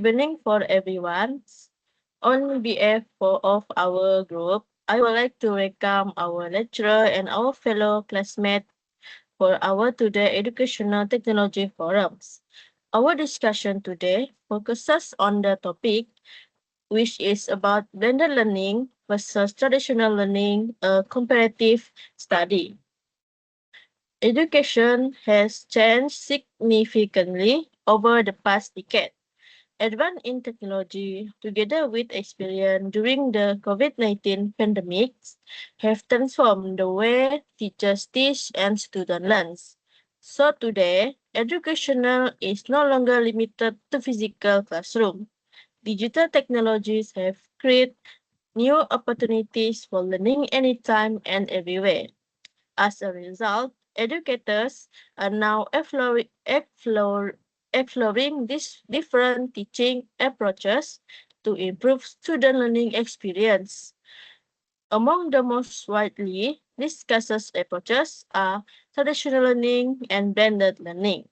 Evening for everyone. On behalf of our group, I would like to welcome our lecturer and our fellow classmates for our today Educational Technology Forums. Our discussion today focuses on the topic which is about blended learning versus traditional learning, a comparative study. Education has changed significantly over the past decade. Advance in technology, together with experience during the COVID-19 pandemic, have transformed the way teachers teach and students learn. So today, educational is no longer limited to physical classroom. Digital technologies have created new opportunities for learning anytime and everywhere. As a result, educators are now exploring these different teaching approaches to improve student learning experience. Among the most widely discussed approaches are traditional learning and blended learning.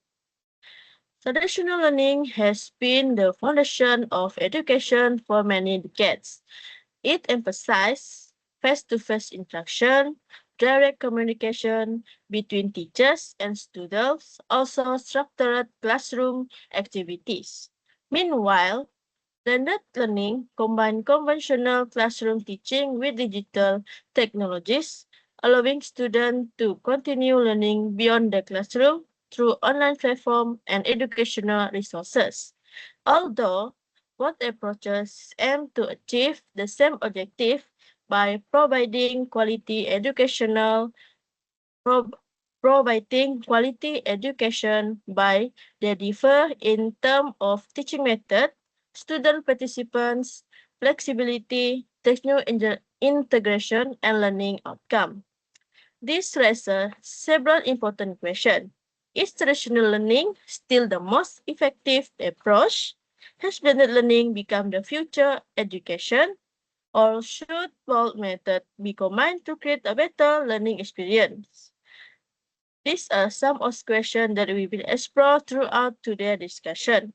Traditional learning has been the foundation of education for many decades. It emphasizes face-to-face interaction, direct communication between teachers and students, also structured classroom activities. Meanwhile, blended learning combines conventional classroom teaching with digital technologies, allowing students to continue learning beyond the classroom through online platforms and educational resources. Although both approaches aim to achieve the same objective by pro- providing quality education by they differ in terms of teaching method, student participants, flexibility, integration, and learning outcome. This raises several important questions. Is traditional learning still the most effective approach? Has blended learning become the future education? Or should both methods be combined to create a better learning experience? These are some of the questions that we will explore throughout today's discussion.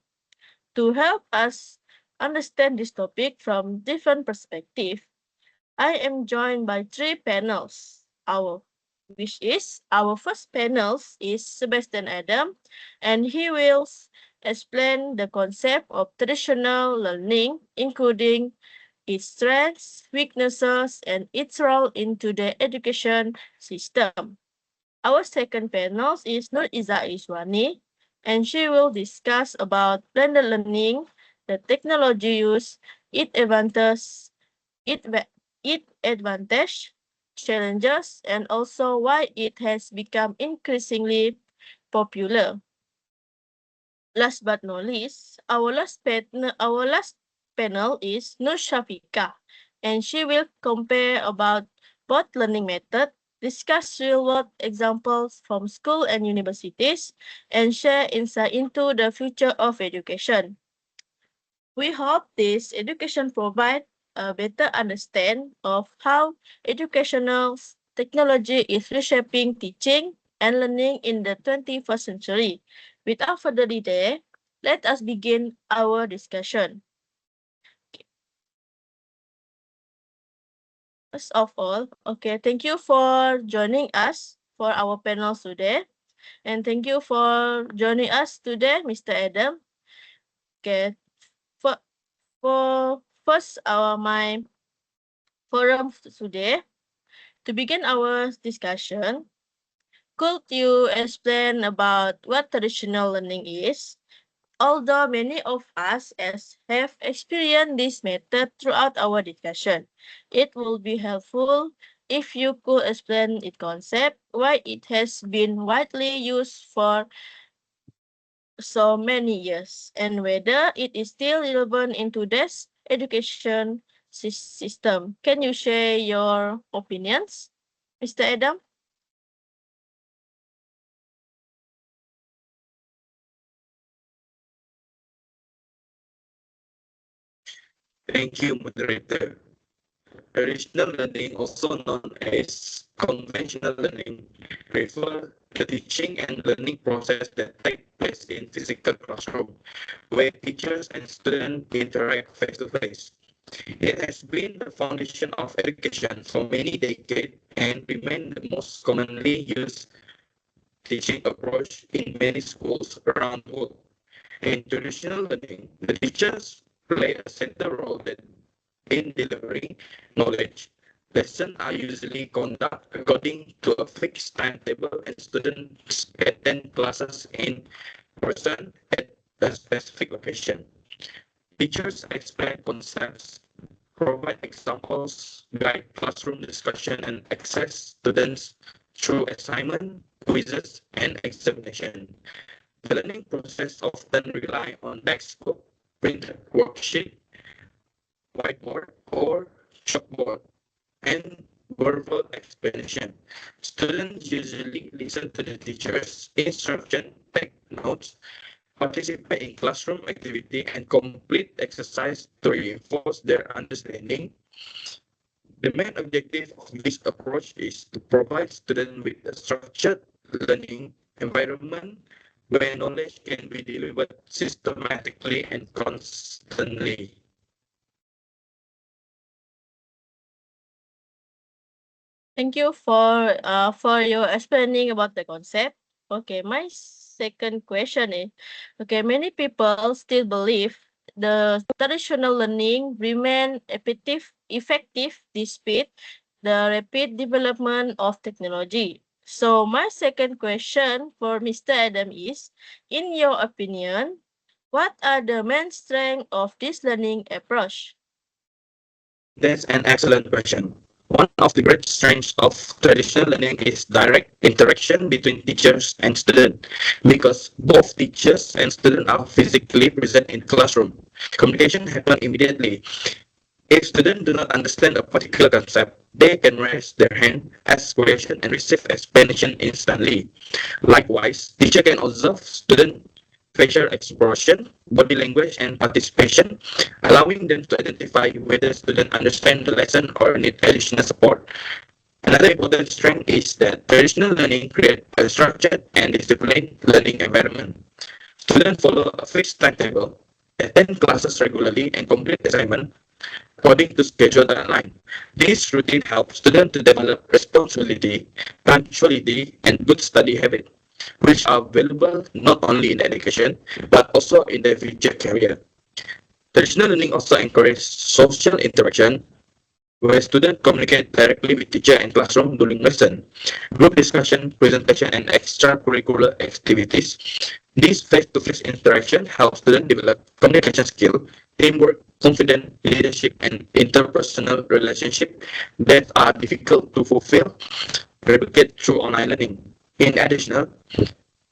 To help us understand this topic from different perspectives, I am joined by three panels. Our first panel is Sebastian Adam, and he will explain the concept of traditional learning, including its strengths, weaknesses, and its role into the education system. Our second panel is Nur Iza Iswani, and she will discuss about blended learning, the technology used, its advantages, its its advantage, challenges, and also why it has become increasingly popular. Last but not least, our last panel is Nur Shafika, and she will compare about both learning method, discuss real-world examples from school and universities, and share insight into the future of education. We hope this education provides a better understanding of how educational technology is reshaping teaching and learning in the 21st century. Without further delay, let us begin our discussion. First of all, thank you for joining us for our panel today. And thank you for joining us today, Mr. Adam. Okay, for, for first, my forum today. To begin our discussion, could you explain about what traditional learning is? Although many of us have experienced this method throughout our discussion, it will be helpful if you could explain its concept, why it has been widely used for so many years, and whether it is still relevant in today's education system. Can you share your opinions, Mr. Adam? Thank you, moderator. Traditional learning, also known as conventional learning, refers the teaching and learning process that take place in physical classroom, where teachers and students interact face to face. It has been the foundation of education for many decades and remains the most commonly used teaching approach in many schools around the world. In traditional learning, the teachers play a central role in delivering knowledge. Lessons are usually conducted according to a fixed timetable and students attend classes in person at a specific location. Teachers explain concepts, provide examples, guide classroom discussion, and access students through assignment, quizzes, and examination. The learning process often rely on textbook, printed worksheet, whiteboard, or chalkboard, and verbal explanation. Students usually listen to the teacher's instruction, take notes, participate in classroom activity, and complete exercise to reinforce their understanding. The main objective of this approach is to provide students with a structured learning environment where knowledge can be delivered systematically and constantly. Thank you for your explaining about the concept. Okay, my second question is, okay, many people still believe the traditional learning remain effective despite the rapid development of technology. So my second question for Mr. Adam is, in your opinion, what are the main strengths of this learning approach? That's an excellent question. One of the great strengths of traditional learning is direct interaction between teachers and students because both teachers and students are physically present in classroom. Communication happens immediately. If students do not understand a particular concept, they can raise their hand, ask questions, and receive explanation instantly. Likewise, teacher can observe student facial expression, body language, and participation, allowing them to identify whether students understand the lesson or need additional support. Another important strength is that traditional learning creates a structured and disciplined learning environment. Students follow a fixed timetable, attend classes regularly, and complete assignments according to schedule deadline. This routine helps students to develop responsibility, punctuality, and good study habits, which are valuable not only in education but also in their future career. Traditional learning also encourages social interaction where students communicate directly with teacher and classroom during lesson, group discussion, presentation, and extracurricular activities. This face-to-face interaction helps students develop communication skill, teamwork, confidence, leadership, and interpersonal relationship that are difficult to fulfill, replicate through online learning. In addition,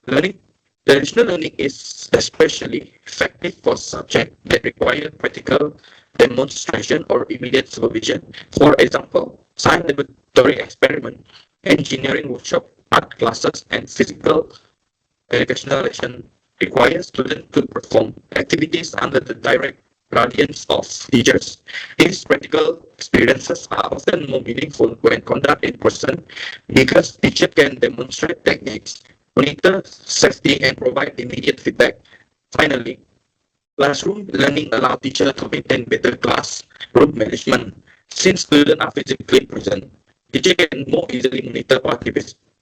learning traditional learning is especially effective for subjects that require practical demonstration or immediate supervision. For example, science laboratory experiment, engineering workshop, art classes, and physical educational lesson require students to perform activities under the direct guidance of teachers. These practical experiences are often more meaningful when conducted in person because teachers can demonstrate techniques, monitor safety, and provide immediate feedback. Finally, classroom learning allows teachers to maintain better classroom management. Since students are physically present, teachers can more easily monitor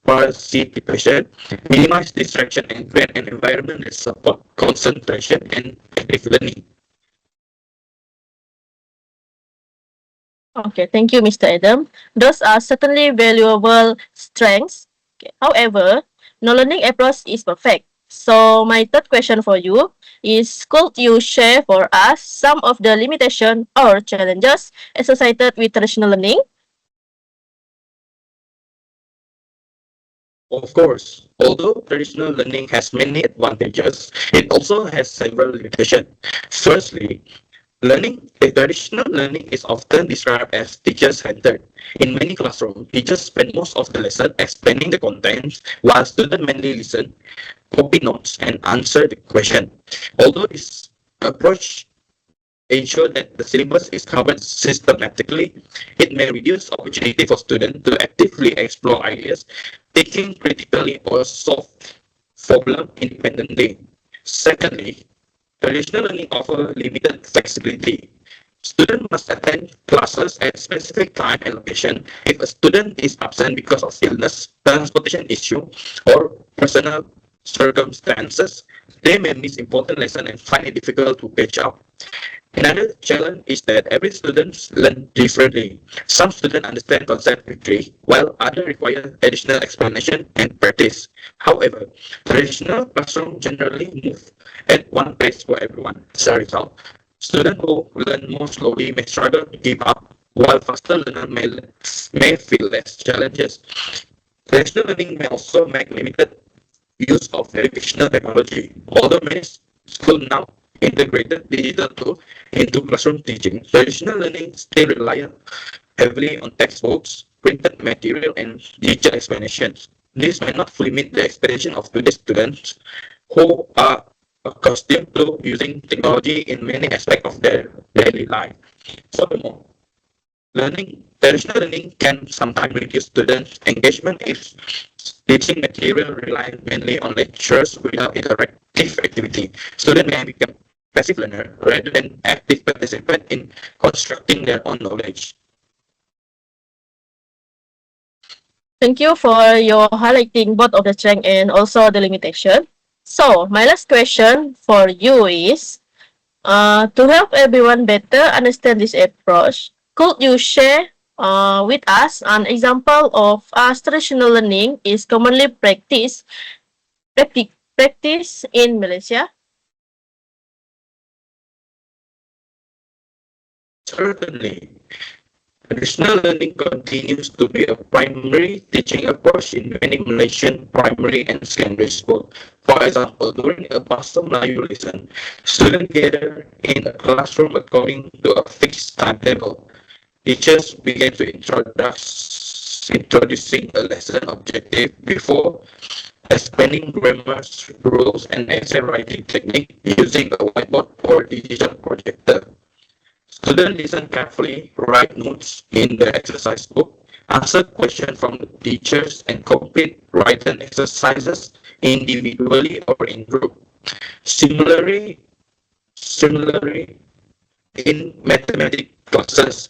participation, minimize distraction, and create an environment that supports concentration and active learning. Okay, thank you, Mr. Adam. Those are certainly valuable strengths. Okay. However, no learning approach is perfect. So my third question for you is, could you share for us some of the limitations or challenges associated with traditional learning? Of course, although traditional learning has many advantages, it also has several limitations. Firstly, traditional learning is often described as teacher-centered. In many classrooms, teachers spend most of the lesson explaining the contents, while students mainly listen, copy notes, and answer the question. Although this approach ensure that the syllabus is covered systematically, it may reduce opportunity for students to actively explore ideas, thinking critically or solve problem independently. Secondly, traditional learning offers limited flexibility. Student must attend classes at specific time and location. If a student is absent because of illness, transportation issue, or personal circumstances, they may miss important lessons and find it difficult to catch up. Another challenge is that every student learn differently. Some students understand concept quickly, while others require additional explanation and practice. However, traditional classroom generally move at one pace for everyone. As a result, students who learn more slowly may struggle to keep up, while faster learners may feel less challenges. Traditional learning may also make limited use of educational technology. Although many schools now integrated digital tools into classroom teaching, traditional learning still relies heavily on textbooks, printed material, and digital explanations. This may not fully meet the expectation of today's students who are accustomed to using technology in many aspects of their daily life. Furthermore, traditional learning can sometimes reduce students' engagement if teaching material relies mainly on lectures without interactive activity. Students may become passive learner rather than active participant in constructing their own knowledge. Thank you for your highlighting both of the strength and also the limitation. So, my last question for you is, to help everyone better understand this approach, could you share with us an example of as traditional learning is commonly practiced in Malaysia? Certainly, traditional learning continues to be a primary teaching approach in many Malaysian primary and secondary schools. For example, during a Bahasa Melayu lesson, students gather in a classroom according to a fixed timetable. Teachers begin to introducing a lesson objective before explaining grammar rules and essay writing technique using a whiteboard or digital projector. Students listen carefully, write notes in the exercise book, answer questions from the teachers, and complete written exercises individually or in group. Similarly, similarly in mathematics classes,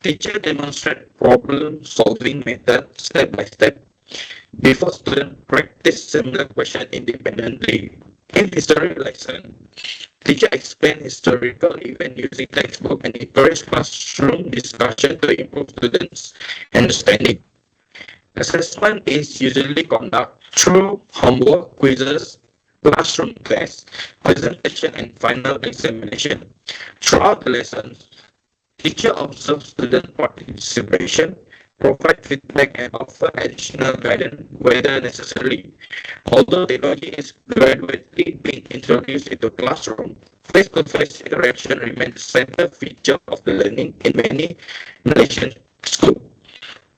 teacher demonstrate problem-solving method step by step before students practice similar questions independently. In history lesson, teacher explain historical event using textbook and encourage classroom discussion to improve students' understanding. Assessment is usually conducted through homework, quizzes, classroom tests, presentation, and final examination. Throughout the lessons, teacher observes student participation, provide feedback, and offer additional guidance whether necessary. Although technology is gradually being introduced into classroom, face-to-face interaction remains the center feature of the learning in many Malaysian schools.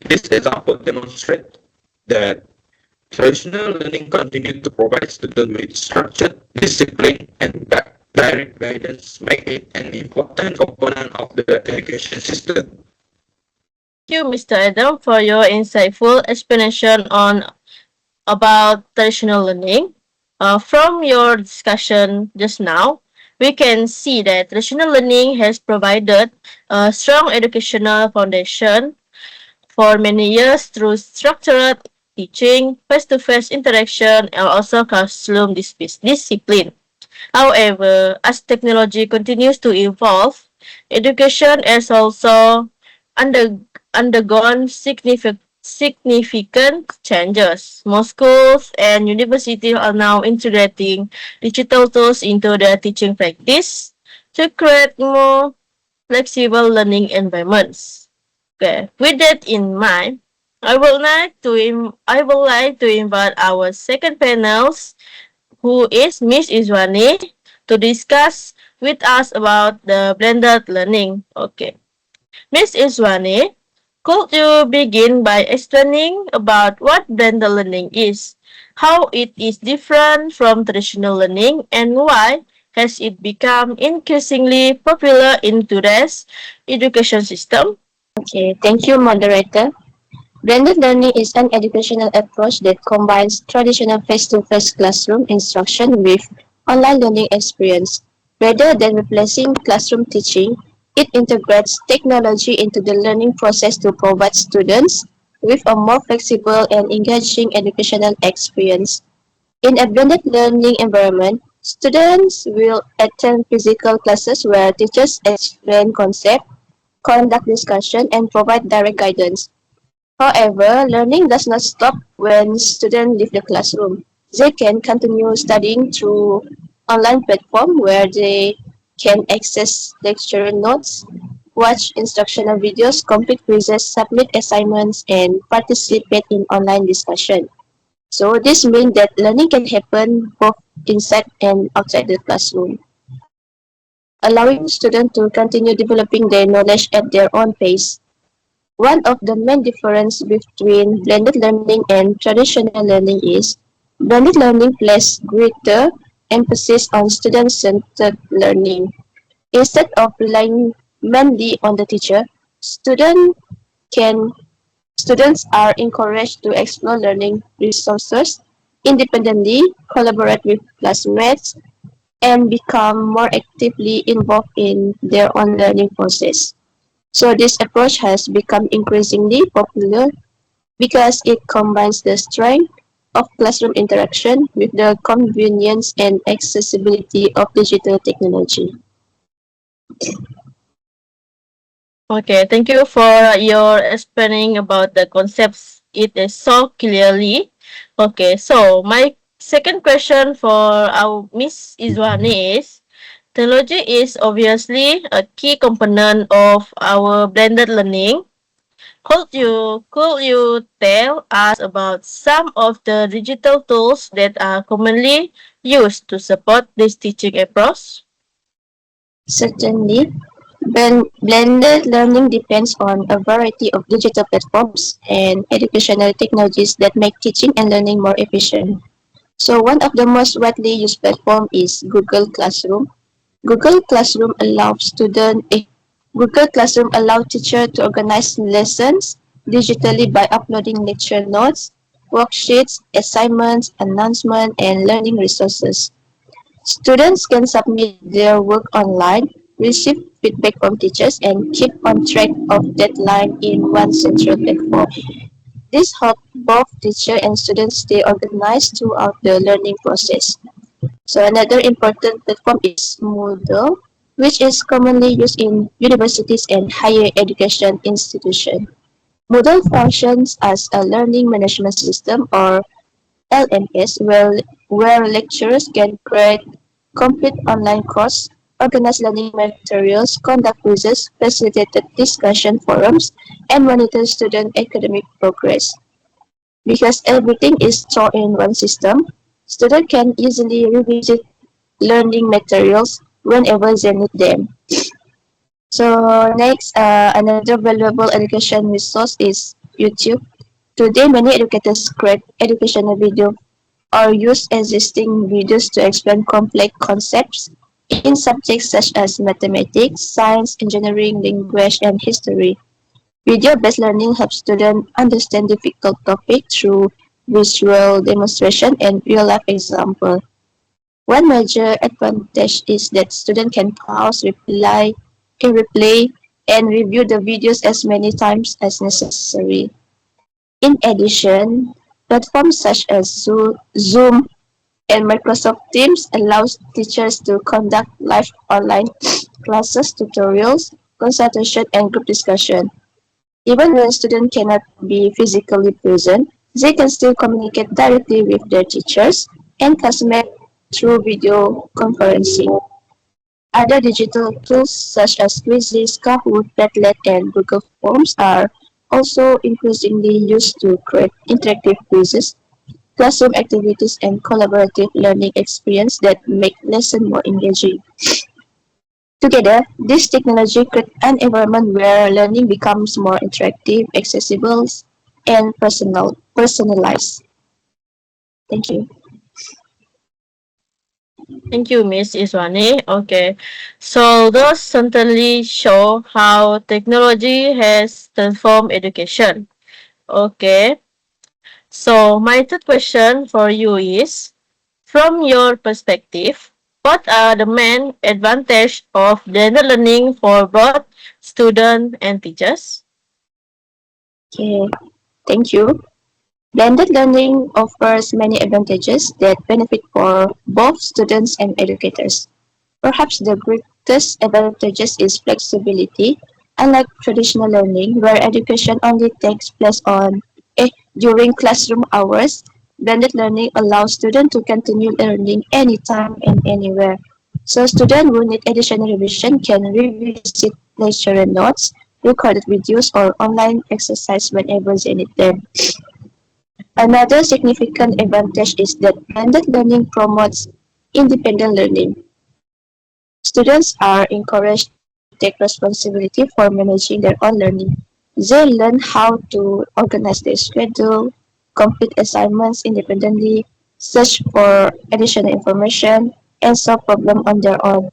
This example demonstrates that traditional learning continues to provide students with structured discipline and direct guidance, make it an important component of the education system. Thank you, Mr. Adam, for your insightful explanation on about traditional learning. From your discussion just now, we can see that traditional learning has provided a strong educational foundation for many years through structured teaching, face-to-face interaction, and also classroom discipline. However, as technology continues to evolve, education has also under, undergone significant changes. Most schools and universities are now integrating digital tools into their teaching practice to create more flexible learning environments. Okay, with that in mind, I would like to invite our second panels, who is Miss Izwani, to discuss with us about the blended learning. Okay, Miss Izwani, could you begin by explaining about what blended learning is, how it is different from traditional learning, and why has it become increasingly popular in today's education system? Okay, thank you, moderator. Blended learning is an educational approach that combines traditional face-to-face classroom instruction with online learning experience. Rather than replacing classroom teaching, it integrates technology into the learning process to provide students with a more flexible and engaging educational experience. In a blended learning environment, students will attend physical classes where teachers explain concepts, conduct discussion, and provide direct guidance. However, learning does not stop when students leave the classroom. They can continue studying through online platform where they can access lecture notes, watch instructional videos, complete quizzes, submit assignments, and participate in online discussion. So this means that learning can happen both inside and outside the classroom, allowing students to continue developing their knowledge at their own pace. One of the main differences between blended learning and traditional learning is blended learning places greater emphasis on student-centered learning. Instead of relying mainly on the teacher, student can students are encouraged to explore learning resources independently, collaborate with classmates, and become more actively involved in their own learning process. So this approach has become increasingly popular because it combines the strength of classroom interaction with the convenience and accessibility of digital technology. Okay, thank you for your explaining about the concepts. It is so clearly. Okay, so my second question for our Miss Izwani is technology is obviously a key component of our blended learning. Could you tell us about some of the digital tools that are commonly used to support this teaching approach? Certainly, blended learning depends on a variety of digital platforms and educational technologies that make teaching and learning more efficient. So one of the most widely used platforms is Google Classroom. Google Classroom allows student eh, Google Classroom allows teacher to organize lessons digitally by uploading lecture notes, worksheets, assignments, announcements, and learning resources. Students can submit their work online, receive feedback from teachers, and keep on track of deadline in one central platform. This helps both teacher and students stay organized throughout the learning process. So another important platform is Moodle, which is commonly used in universities and higher education institutions. Moodle functions as a learning management system or LMS where lecturers can create complete online courses, organize learning materials, conduct quizzes, facilitate discussion forums, and monitor student academic progress. Because everything is stored in one system, students can easily revisit learning materials whenever they need them. So next, another valuable education resource is YouTube. Today, many educators create educational videos or use existing videos to explain complex concepts in subjects such as mathematics, science, engineering, language, and history. Video-based learning helps students understand difficult topics through visual demonstration and real-life example. One major advantage is that students can pause, replay, and review the videos as many times as necessary. In addition, platforms such as Zoom and Microsoft Teams allows teachers to conduct live online classes, tutorials, consultation, and group discussion. Even when students cannot be physically present, they can still communicate directly with their teachers and classmates through video conferencing. Other digital tools such as Quizzes, Kahoot, Padlet, and Google Forms are also increasingly used to create interactive quizzes, classroom activities, and collaborative learning experience that make lesson more engaging. Together, this technology creates an environment where learning becomes more interactive, accessible, and personalized. Thank you. Thank you, Miss Iswani. Okay, so those certainly show how technology has transformed education. Okay. So my third question for you is, from your perspective, what are the main advantages of blended learning for both students and teachers? Okay, thank you. Blended learning offers many advantages that benefit for both students and educators. Perhaps the greatest advantages is flexibility. Unlike traditional learning, where education only takes place during classroom hours, blended learning allows students to continue learning anytime and anywhere. So students who need additional revision can revisit lecture and notes, recorded videos, or online exercise whenever they need them. Another significant advantage is that blended learning promotes independent learning. Students are encouraged to take responsibility for managing their own learning. They learn how to organize their schedule, complete assignments independently, search for additional information, and solve problems on their own.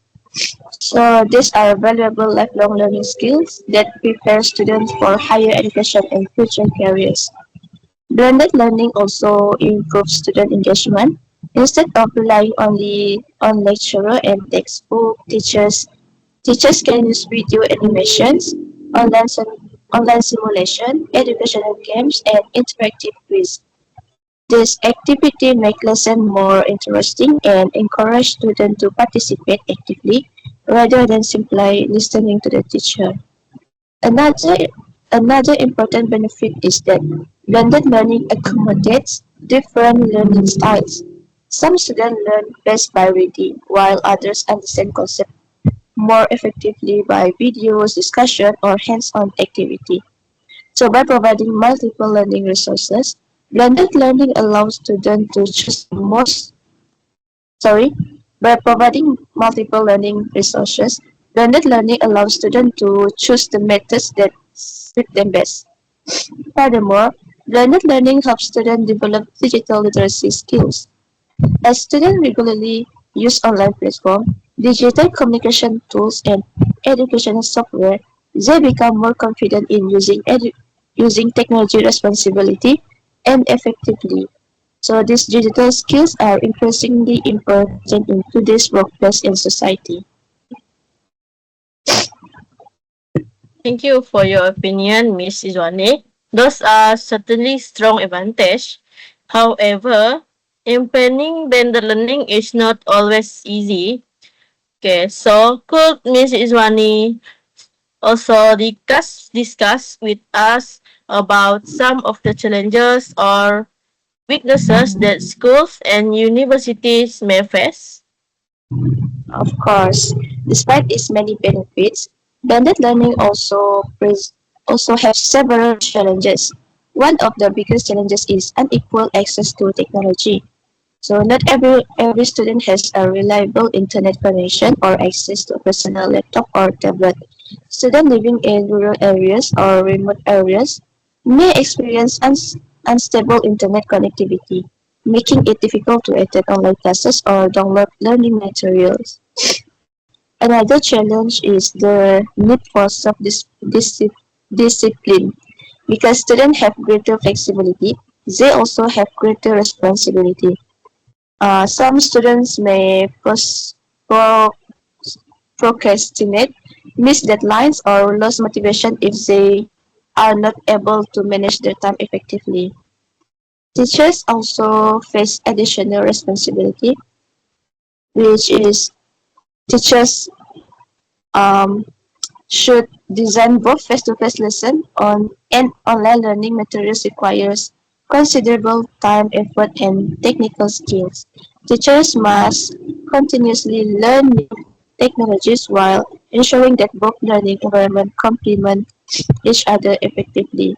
So these are valuable lifelong learning skills that prepare students for higher education and future careers. Blended learning also improves student engagement. Instead of relying only on lecturer and textbook, teachers can use video animations, online simulation, educational games, and interactive quiz. This activity make lesson more interesting and encourage students to participate actively rather than simply listening to the teacher. Another, another important benefit is that blended learning accommodates different learning styles. Some students learn best by reading, while others understand concepts more effectively by videos, discussion, or hands-on activity. So by providing multiple learning resources, blended learning allows students to choose the most sorry, by providing multiple learning resources, blended learning allows students to choose the methods that suit them best. Furthermore, blended learning helps students develop digital literacy skills. As students regularly use online platforms, digital communication tools, and educational software, they become more confident in using technology responsibility and effectively. So these digital skills are increasingly important in today's workplace and society. Thank you for your opinion, Miss Izwane. Those are certainly strong advantage. However, implementing blended learning is not always easy. Okay, so could Miss Izwani also discuss with us about some of the challenges or weaknesses that schools and universities may face? Of course, despite its many benefits, blended learning also have several challenges. One of the biggest challenges is unequal access to technology. So not every student has a reliable internet connection or access to a personal laptop or tablet. Students living in rural areas or remote areas may experience unstable internet connectivity, making it difficult to attend online classes or download learning materials. Another challenge is the need for self-discipline. Because students have greater flexibility, they also have greater responsibility. Some students may procrastinate, miss deadlines, or lose motivation if they are not able to manage their time effectively. Teachers also face additional responsibility, which is teachers um, should design both face-to-face lesson on and online learning materials requires considerable time, effort, and technical skills. Teachers must continuously learn new technologies while ensuring that both learning environment complement each other effectively.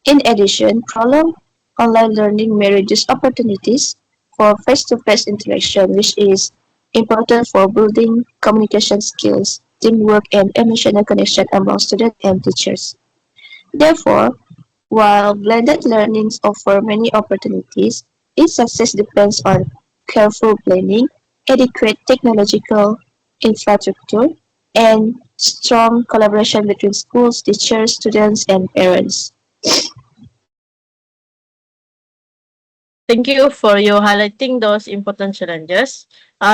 In addition, prolonged online learning may reduce opportunities for face-to-face interaction, which is important for building communication skills, teamwork, and emotional connection among students and teachers. Therefore, while blended learnings offer many opportunities, its success depends on careful planning, adequate technological infrastructure, and strong collaboration between schools, teachers, students, and parents. Thank you for your highlighting those important challenges.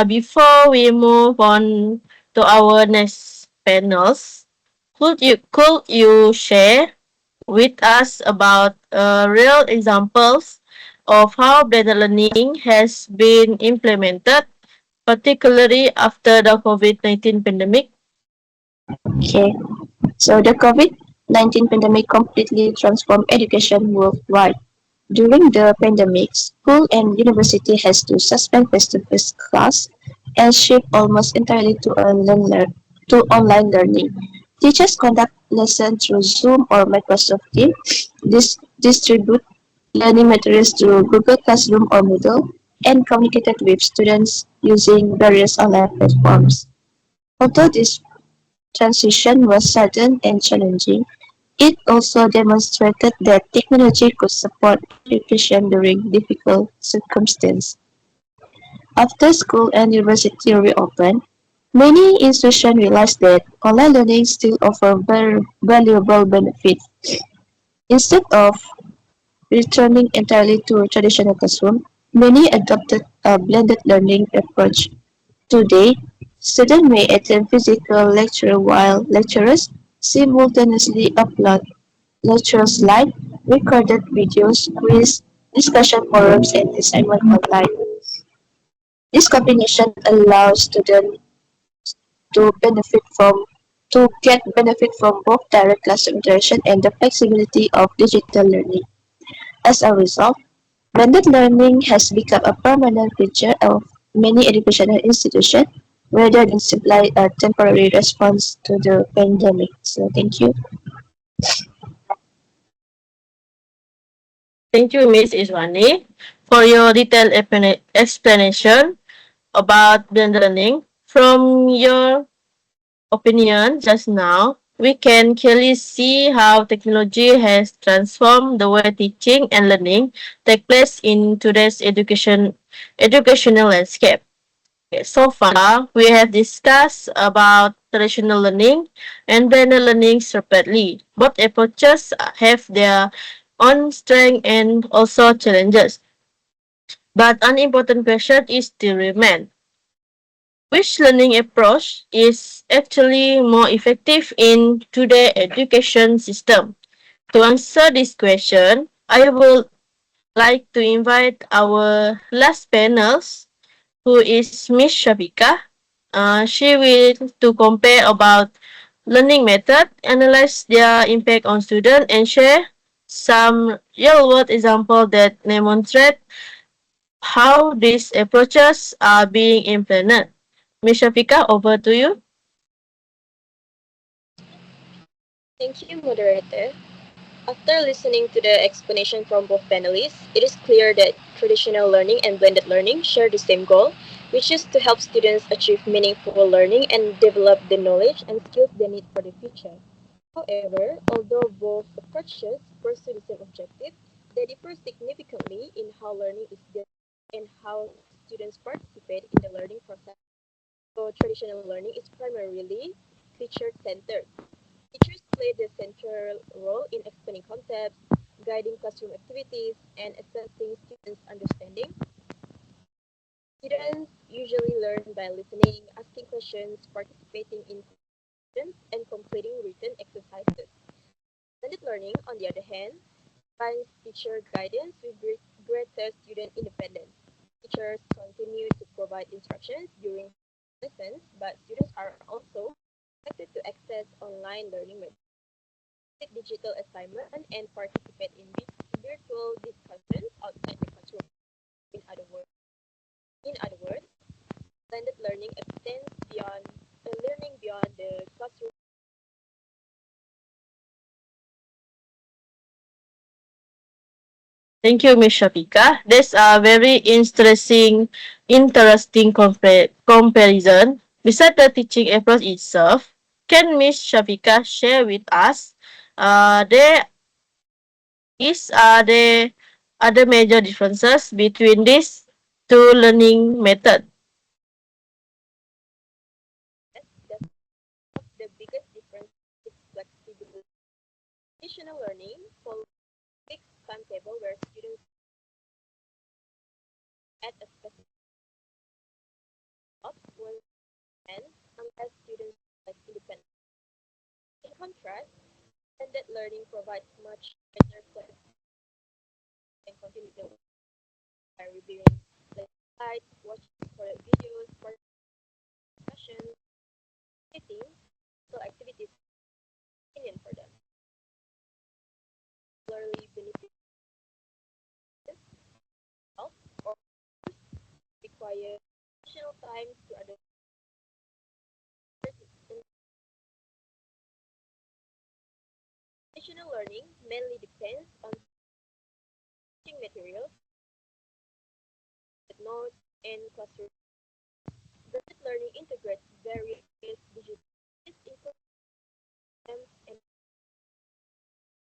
Before we move on to our next panels, could you share with us about real examples of how blended learning has been implemented, particularly after the COVID-19 pandemic? Okay, so the COVID-19 pandemic completely transformed education worldwide. During the pandemic, school and university has to suspend face-to-face class and shift almost entirely to online learning. Teachers conduct lessons through Zoom or Microsoft Teams, distribute learning materials through Google Classroom or Moodle, and communicated with students using various online platforms. Although this transition was sudden and challenging, it also demonstrated that technology could support education during difficult circumstances. After school and university reopened, many institutions realized that online learning still offers very valuable benefits. Instead of returning entirely to traditional classroom, many adopted a blended learning approach. Today, students may attend physical lecture while lecturers simultaneously upload lectures live, recorded videos, quiz, discussion forums, and assignment online. This combination allows students to benefit from to get benefit from both direct classroom interaction and the flexibility of digital learning. As a result, blended learning has become a permanent feature of many educational institutions rather than simply a temporary response to the pandemic. So thank you. Thank you, Ms. Iswani, for your detailed explanation about blended learning. From your opinion just now, we can clearly see how technology has transformed the way teaching and learning take place in today's educational landscape. Okay, so far, we have discussed about traditional learning and blended learning separately. Both approaches have their own strengths and also challenges. But an important question is still remain. Which learning approach is actually more effective in today's education system? To answer this question, I would like to invite our last panels, who is Miss Shabika. She will to compare about learning method, analyze their impact on students, and share some real-world example that demonstrate how these approaches are being implemented. Ms. Shafika, over to you. Thank you, moderator. After listening to the explanation from both panelists, it is clear that traditional learning and blended learning share the same goal, which is to help students achieve meaningful learning and develop the knowledge and skills they need for the future. However, although both approaches pursue the same objective, they differ significantly in how learning is done and how students participate in the learning process. So traditional learning is primarily teacher-centered. Teachers play the central role in explaining concepts, guiding classroom activities, and assessing students' understanding. Students usually learn by listening, asking questions, participating in sessions, and completing written exercises. Blended learning, on the other hand, combines teacher guidance with greater student independence. Teachers continue to provide instructions during lessons, but students are also expected to access online learning materials, digital assignment, and participate in virtual discussions outside the classroom. In other words, in other words, blended learning extends beyond learning beyond the classroom. Thank you, Ms. Shafika. That's a very interesting comparison. Besides the teaching approach itself, can Ms. Shafika share with us there is there other major differences between these two learning methods? That's the biggest difference is flexibility. Traditional learning follows contrast, blended learning provides much better clarity and continuity by reviewing slides, watching recorded videos, discussions, meetings, so activities convenient for them. Similarly, benefits help or require additional time to adopt additional learning mainly depends on teaching materials, notes, and classroom. Blended learning integrates various digital include and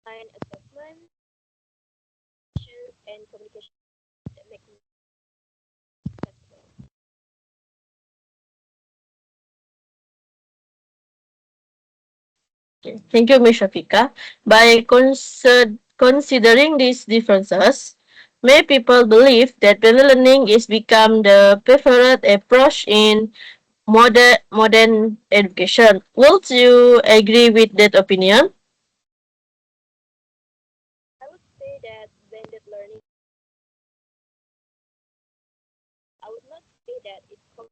online assessment, and communication that make it accessible. Okay. Thank you, Ms. Shafika. By considering these differences, many people believe that blended learning is become the preferred approach in modern education. Would you agree with that opinion? I would say that blended learning, I would not say that it's complete.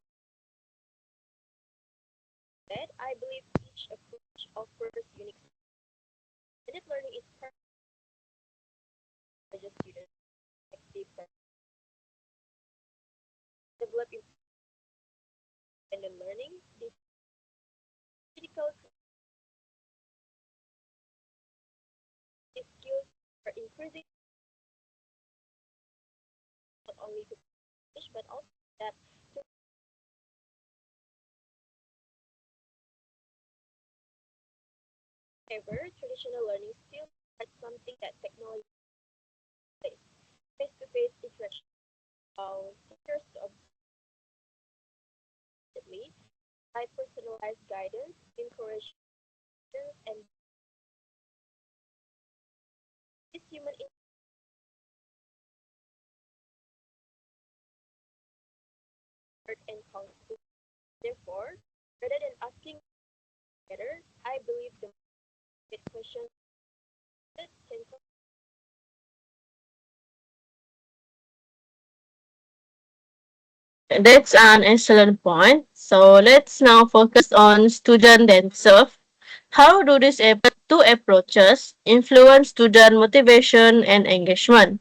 I believe each approach offers unique. Blended learning is perfect for the students active develop independent learning. This critical skills are increasing not only to teach but also that to however traditional learning still provides something that technology plays. Face-to-face interaction allows teachers to observe by personalized guidance, encourage and this human effort and conflict. Therefore, rather than asking better, I believe the question that can That's an excellent point. So let's now focus on students themselves. How do these two approaches influence student motivation and engagement?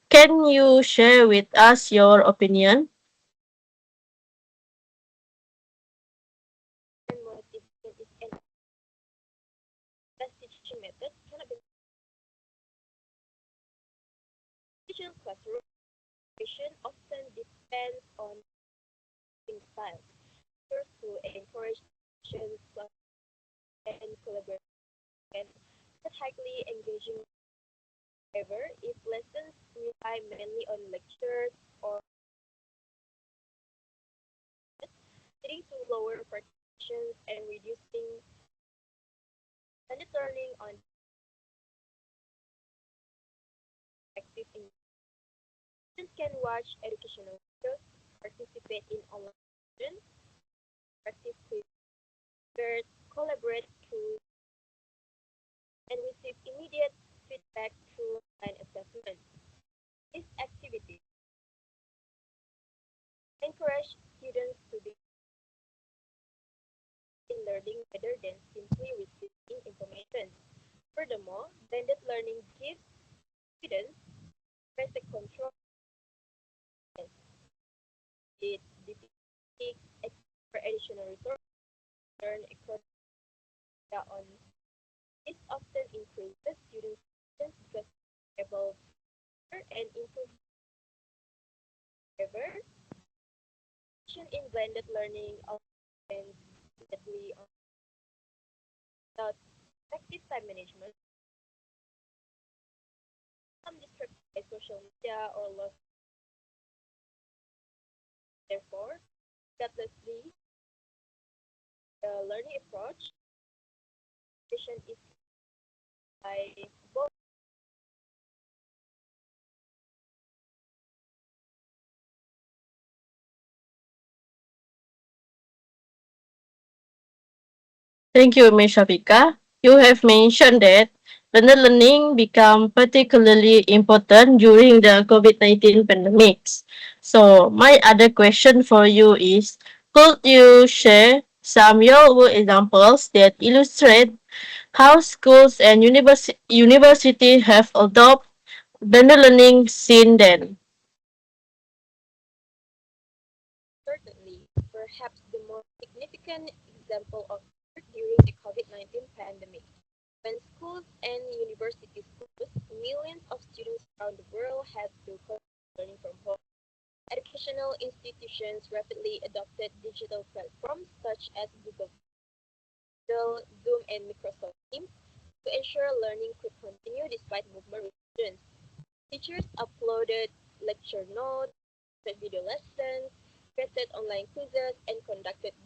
Can you share with us your opinion? motivation is an best teaching method cannot be digital classroom education often depends on teaching styles. First, to encourage students and collaboration and not highly engaging. However, if lessons rely mainly on lectures or leading to lower participation and reducing blended learning on active engagement, students can watch educational videos, participate in online sessions, practice quizzes, collaborate through and receive immediate feedback through online assessment. These activities encourage students to be in learning rather than simply receiving information. Furthermore, blended learning gives students better control it depicts extra additional resources learn across data on this often increases students' confidence because able and improve however in blended learning often deeply on without effective time management, some distracted by social media or lost. Therefore, regardlessly, the learning approach education is by both Thank you, Ms. Shafika. You have mentioned that blended learning become particularly important during the COVID-19 pandemics. So my other question for you is, could you share some real-world examples that illustrate how schools and university have adopted blended learning since then? Certainly, perhaps the most significant example of this during the COVID-19 pandemic. When schools and universities closed, millions of students around the world had to continue learning from home. Educational institutions rapidly adopted digital platforms such as Google, Zoom, and Microsoft Teams to ensure learning could continue despite movement restrictions. Teachers uploaded lecture notes, created video lessons, created online quizzes, and conducted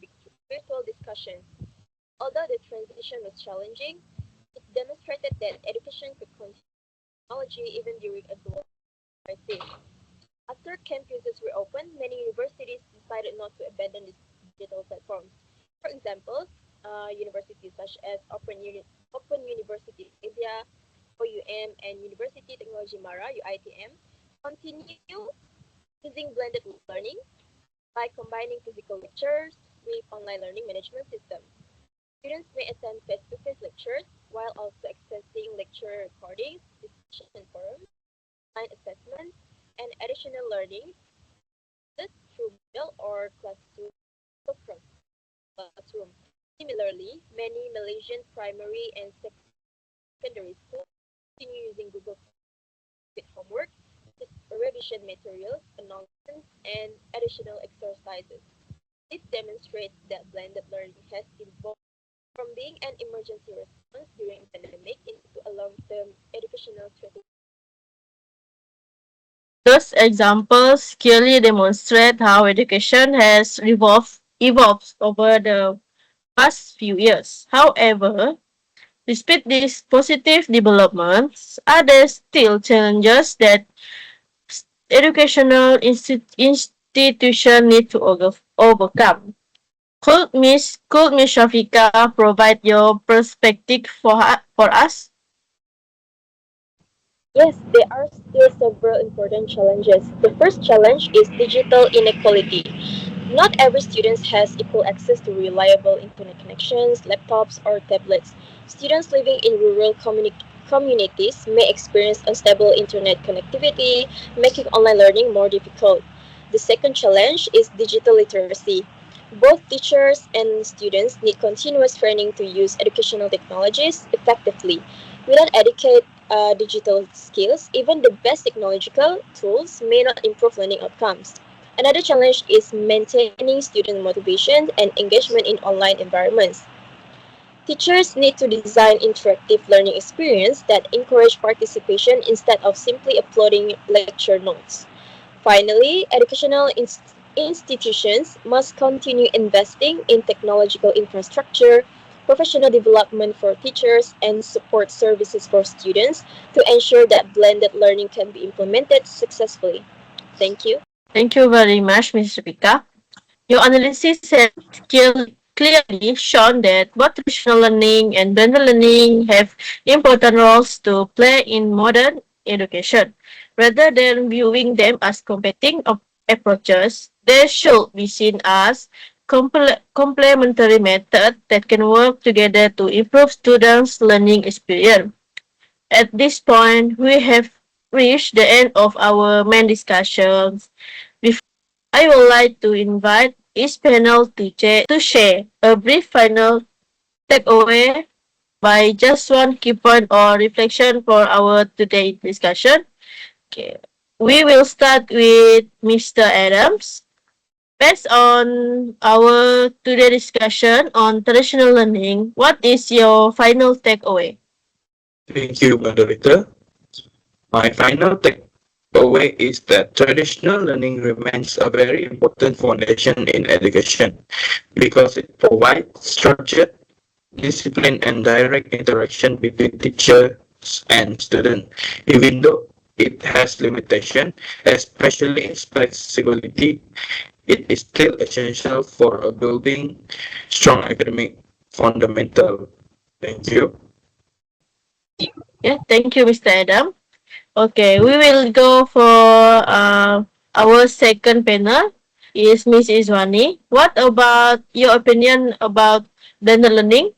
virtual discussions. Although the transition was challenging, it demonstrated that education could continue technology even during a global crisis. After campuses reopened, many universities decided not to abandon these digital platforms. For example, universities such as Open University Asia, OUM, and University Technology Mara (UITM) continue using blended learning by combining physical lectures with online learning management systems. Students may attend face-to-face lectures while also accessing lecture recordings, discussion forums, online assessments, and additional learning through Moodle or Classroom. Similarly, many Malaysian primary and secondary schools continue using Google with homework, revision materials, announcements, and additional exercises. This demonstrates that blended learning has evolved from being an emergency response during a pandemic into a long-term educational strategy. Those examples clearly demonstrate how education has evolved over the past few years. However, despite these positive developments, are there still challenges that institutions need to overcome? Could Miss Shafika provide your perspective for us? Yes, there are still several important challenges. The first challenge is digital inequality. Not every student has equal access to reliable internet connections, laptops, or tablets. Students living in rural communities may experience unstable internet connectivity, making online learning more difficult. The second challenge is digital literacy. Both teachers and students need continuous training to use educational technologies effectively. Without adequate digital skills, even the best technological tools may not improve learning outcomes. Another challenge is maintaining student motivation and engagement in online environments. Teachers need to design interactive learning experiences that encourage participation instead of simply uploading lecture notes. Finally, educational institutions must continue investing in technological infrastructure, professional development for teachers, and support services for students to ensure that blended learning can be implemented successfully. Thank you. Thank you very much, Ms. Shafika. Your analysis has clearly shown that both traditional learning and blended learning have important roles to play in modern education. Rather than viewing them as competing approaches, they should be seen as complementary methods that can work together to improve students' learning experience. At this point, we have reached the end of our main discussions. I would like to invite each panel to share a brief final takeaway by just one key point or reflection for our today's discussion. Okay. We will start with Mr. Adams. Based on our today's discussion on traditional learning, what is your final takeaway? Thank you, moderator. My final takeaway is that traditional learning remains a very important foundation in education because it provides structured, discipline, and direct interaction between teachers and students. Even though it has limitations, especially in flexibility, it is still essential for building strong academic fundamental. Thank you. Yeah, thank you, Mr. Adam. Okay, we will go for our second panel is Miss Izwani. What about your opinion about blended learning?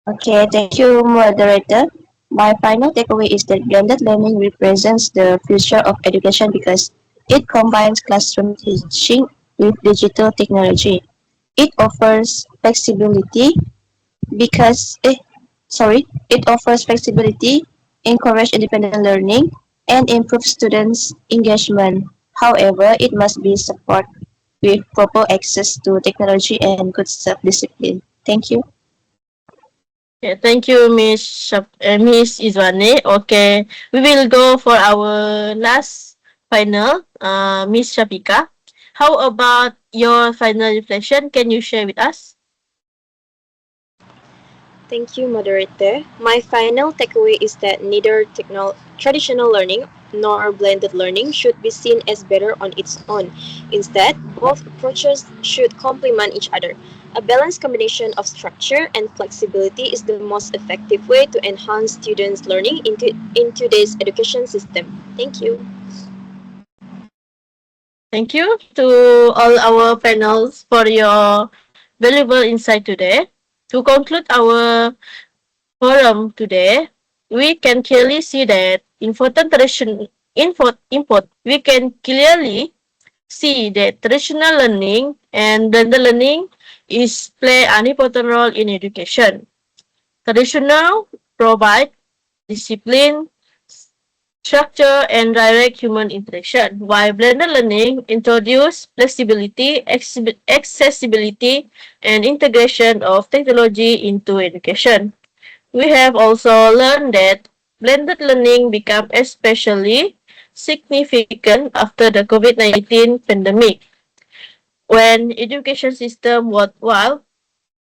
Okay, thank you, moderator. My final takeaway is that blended learning represents the future of education because it combines classroom teaching with digital technology. It offers flexibility because it offers flexibility, encourage independent learning, and improve students' engagement. However, it must be supported with proper access to technology and good self-discipline. Thank you. Yeah, thank you, Miss Izwani. Okay, we will go for our last final, Miss Shafika. How about your final reflection? Can you share with us? Thank you, moderator. My final takeaway is that neither traditional learning nor blended learning should be seen as better on its own. Instead, both approaches should complement each other. A balanced combination of structure and flexibility is the most effective way to enhance students' learning in today's education system. Thank you. Thank you to all our panels for your valuable insight today. To conclude our forum today, we can clearly see that we can clearly see that traditional learning and blended learning is play an important role in education. Traditional provide discipline, structure, and direct human interaction, while blended learning introduce flexibility, accessibility, and integration of technology into education. We have also learned that blended learning became especially significant after the COVID-19 pandemic, when education system worldwide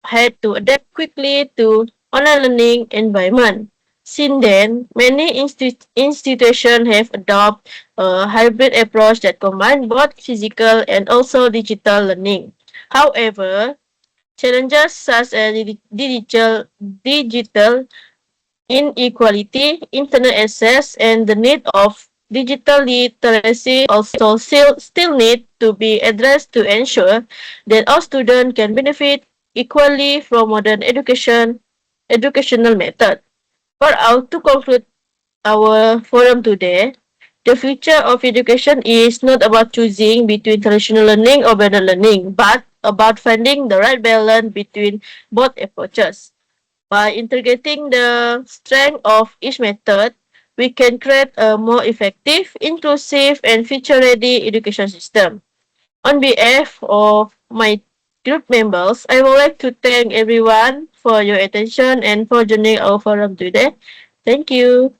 had to adapt quickly to online learning environment. Since then, many institutions have adopted a hybrid approach that combines both physical and also digital learning. However, challenges such as digital inequality, internet access, and the need of digital literacy also still need to be addressed to ensure that all students can benefit equally from modern educational method. To conclude our forum today, the future of education is not about choosing between traditional learning or blended learning, but about finding the right balance between both approaches. By integrating the strength of each method, we can create a more effective, inclusive, and future-ready education system. On behalf of my group members, I would like to thank everyone for your attention and for joining our forum today. Thank you.